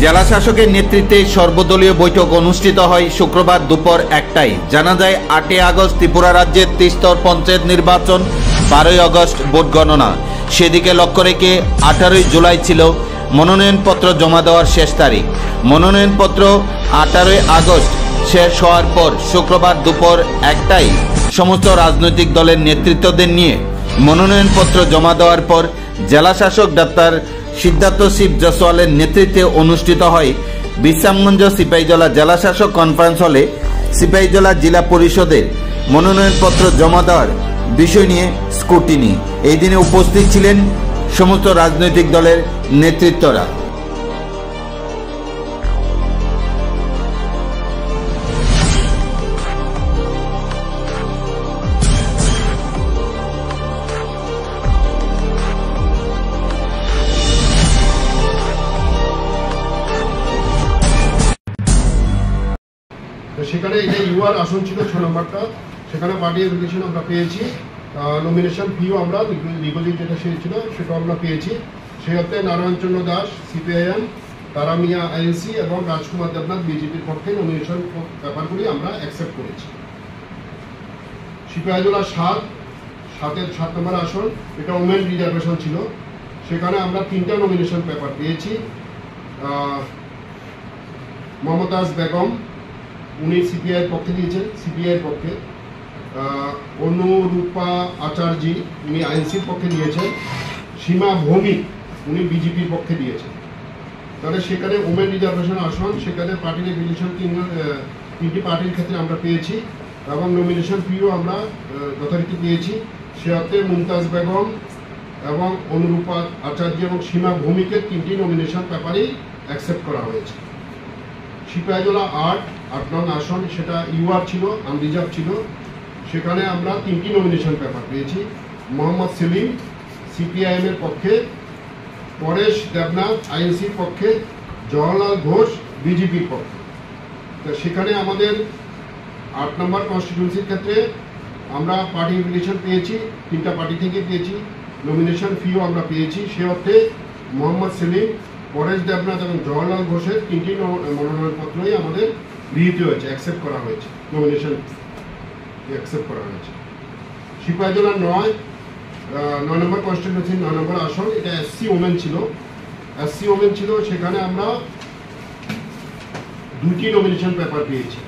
জেলা শাসকের নেতৃত্বে সর্বদলীয় বৈঠক অনুষ্ঠিত হয় শুক্রবার দুপুর 1টায়। জানা যায় 8 আগস্ট ত্রিপুরা রাজ্যের 3স্তর পঞ্চায়েত নির্বাচন, 12 আগস্ট ভোট গণনা। সেদিকে লক্ষ্য রেখে 18 জুলাই ছিল মনোনয়নপত্র জমা দেওয়ার শেষ তারিখ। মনোনয়নপত্র 18 আগস্ট শেষ হওয়ার পর শুক্রবার দুপুর 1টায় সমস্ত রাজনৈতিক দলের নেতৃত্বদের নিয়ে মনোনয়নপত্র জমা দেওয়ার পর জেলা শাসক ডাক্তার সিদ্ধার্থ শিব জসওয়ালের নেতৃত্বে অনুষ্ঠিত হয় বিশ্রামগঞ্জ সিপাহীজলা জেলা শাসক কনফারেন্স হলে সিপাহীজলা জেলা পরিষদের মনোনয়নপত্র জমা দেওয়ার বিষয় নিয়ে স্ক্রুটিনি। এই দিনে উপস্থিত ছিলেন সমস্ত রাজনৈতিক দলের নেতৃত্বরা। সেখানে এটা ইউআর আসন ছিল 6 নম্বরটা, সেখানে পার্টি অ্যাপ্লিকেশন আমরা পেয়েছি, নমিনেশন ফিও আমরা ডিপোজিট যেটা ছিল সেটা আমরা পেয়েছি। সেই অর্থে নারায়ণচন্দ্র দাস সিপিআইএম, তারা মিয়া আইএনসি এবং রাজকুমার দেবনাথ বিজেপির পক্ষে নমিনেশন পেপারগুলি আমরা অ্যাকসেপ্ট করেছি। সিপাহীজলা 7 নম্বর আসন, এটা ওমেন রিজার্ভেশন ছিল, সেখানে আমরা 3টা নমিনেশন পেপার পেয়েছি। মমতাজ বেগম উনি সিপিআইয়ের পক্ষে দিয়েছেন, সিপিআইয়ের পক্ষে। অনুরূপা আচার্য উনি আইএনসির পক্ষে দিয়েছেন। সীমা ভৌমিক উনি বিজেপির পক্ষে দিয়েছেন। তাহলে সেখানে ওমেন রিজার্ভেশন আসন, সেখানে পার্টির অ্যাপ্লিকেশন 3টি পার্টির ক্ষেত্রে আমরা পেয়েছি এবং নমিনেশন ফিও আমরা যথারীতি পেয়েছি। সে অর্থে মুমতাজ বেগম এবং অনুরূপা আচার্য এবং সীমা ভৌমিকের 3টি নমিনেশন পেপারই অ্যাকসেপ্ট করা হয়েছে। সিপাহীজলা 8 নং আসন, সেটা ইউআর ছিল, আনরিজার্ভ ছিল, সেখানে আমরা 3টি নমিনেশন পেপার পেয়েছি। মোহাম্মদ সেলিম সিপিআইএম এর পক্ষে, পরেশ দেবনাথ আইএনসির পক্ষে, জওহরলাল ঘোষ বিজেপির পক্ষে। তো সেখানে আমাদের 8 নম্বর কনস্টিটিউন্সির ক্ষেত্রে আমরা পার্টি অ্যাপ্লিকেশন পেয়েছি, 3টা পার্টি থেকে পেয়েছি, নমিনেশন ফিও আমরা পেয়েছি। সে অর্থে মোহাম্মদ সেলিম, পরেশ দেবনাথ এবং জওহরলাল ঘোষের 3টি মনোনয়নপত্রই আমাদের গৃহীত হয়েছে, অ্যাকসেপ্ট করা হয়েছে, নমিনেশন অ্যাকসেপ্ট করা হয়েছে। সিপাহীজলা 9 নম্বর কনস্টিটিউন্সি 9 নম্বর আসন, এটা এসসি ওমেন ছিল, সেখানে আমরা 2টি নমিনেশন পেপার পেয়েছি।